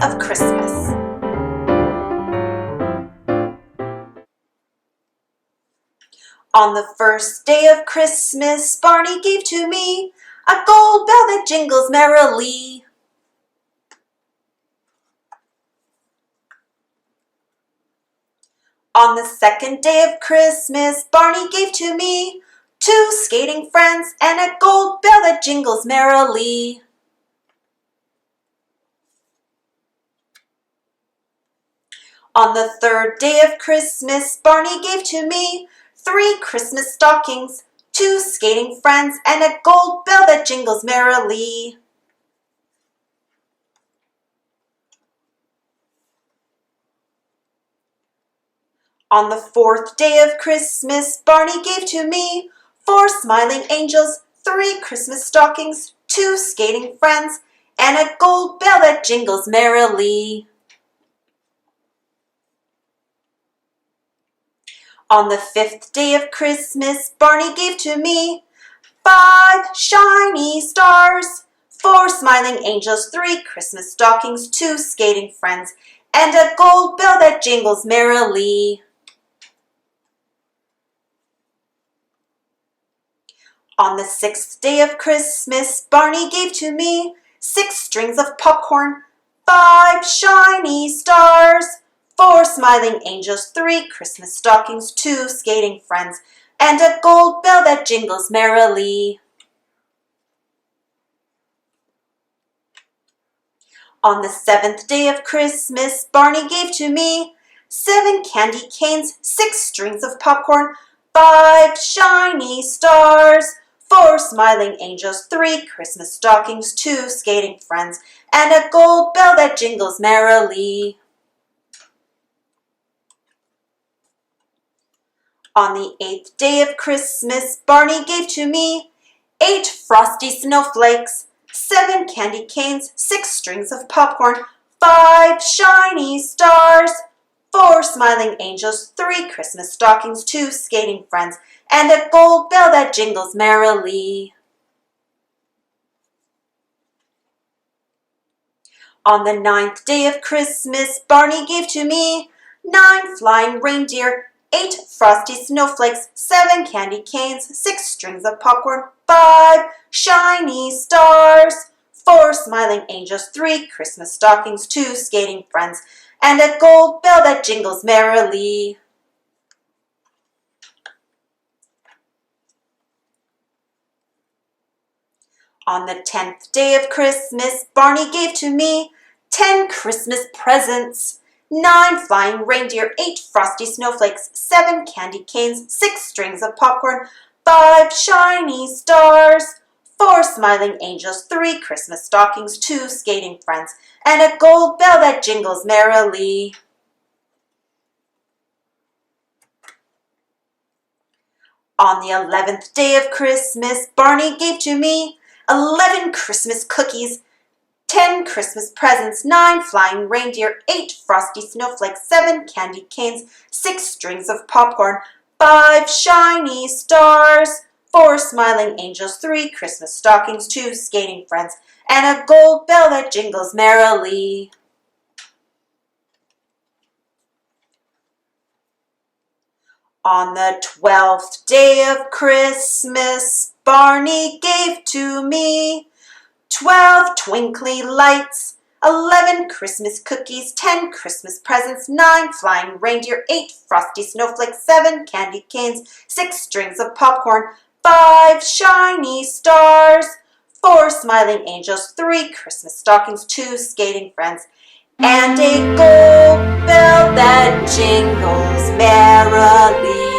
of Christmas. On the first day of Christmas, Barney gave to me a gold bell that jingles merrily. On the second day of Christmas, Barney gave to me 2 skating friends and a gold bell that jingles merrily. On the third day of Christmas, Barney gave to me 3 Christmas stockings, 2 skating friends, and a gold bell that jingles merrily. On the fourth day of Christmas, Barney gave to me 4 smiling angels, 3 Christmas stockings, 2 skating friends, and a gold bell that jingles merrily. On the 5th day of Christmas, Barney gave to me 5 shiny stars, 4 smiling angels, 3 Christmas stockings, 2 skating friends, and a gold bell that jingles merrily. On the 6th day of Christmas, Barney gave to me 6 strings of popcorn, 5 shiny stars, 4 smiling angels, 3 Christmas stockings, 2 skating friends, and a gold bell that jingles merrily. On the 7th day of Christmas, Barney gave to me 7 candy canes, 6 strings of popcorn, 5 shiny stars, 4 smiling angels, 3 Christmas stockings, 2 skating friends, and a gold bell that jingles merrily. On the 8th day of Christmas, Barney gave to me 8 frosty snowflakes, 7 candy canes, 6 strings of popcorn, 5 shiny stars, 4 smiling angels, 3 Christmas stockings, 2 skating friends, and a gold bell that jingles merrily. On the 9th day of Christmas, Barney gave to me 9 flying reindeer, 8 frosty snowflakes, 7 candy canes, 6 strings of popcorn, 5 shiny stars, 4 smiling angels, 3 Christmas stockings, 2 skating friends, and a gold bell that jingles merrily. On the 10th day of Christmas, Barney gave to me 10 Christmas presents, 9 flying reindeer, 8 frosty snowflakes, 7 candy canes, 6 strings of popcorn, 5 shiny stars, 4 smiling angels, 3 Christmas stockings, 2 skating friends, and a gold bell that jingles merrily. On the 11th day of Christmas, Barney gave to me 11 Christmas cookies, 10 Christmas presents, 9 flying reindeer, 8 frosty snowflakes, 7 candy canes, 6 strings of popcorn, 5 shiny stars, 4 smiling angels, 3 Christmas stockings, 2 skating friends, and a gold bell that jingles merrily. On the 12th day of Christmas, Barney gave to me 12 twinkly lights, 11 Christmas cookies, 10 Christmas presents, 9 flying reindeer, 8 frosty snowflakes, 7 candy canes, 6 strings of popcorn, 5 shiny stars, 4 smiling angels, 3 Christmas stockings, 2 skating friends, and a gold bell that jingles merrily.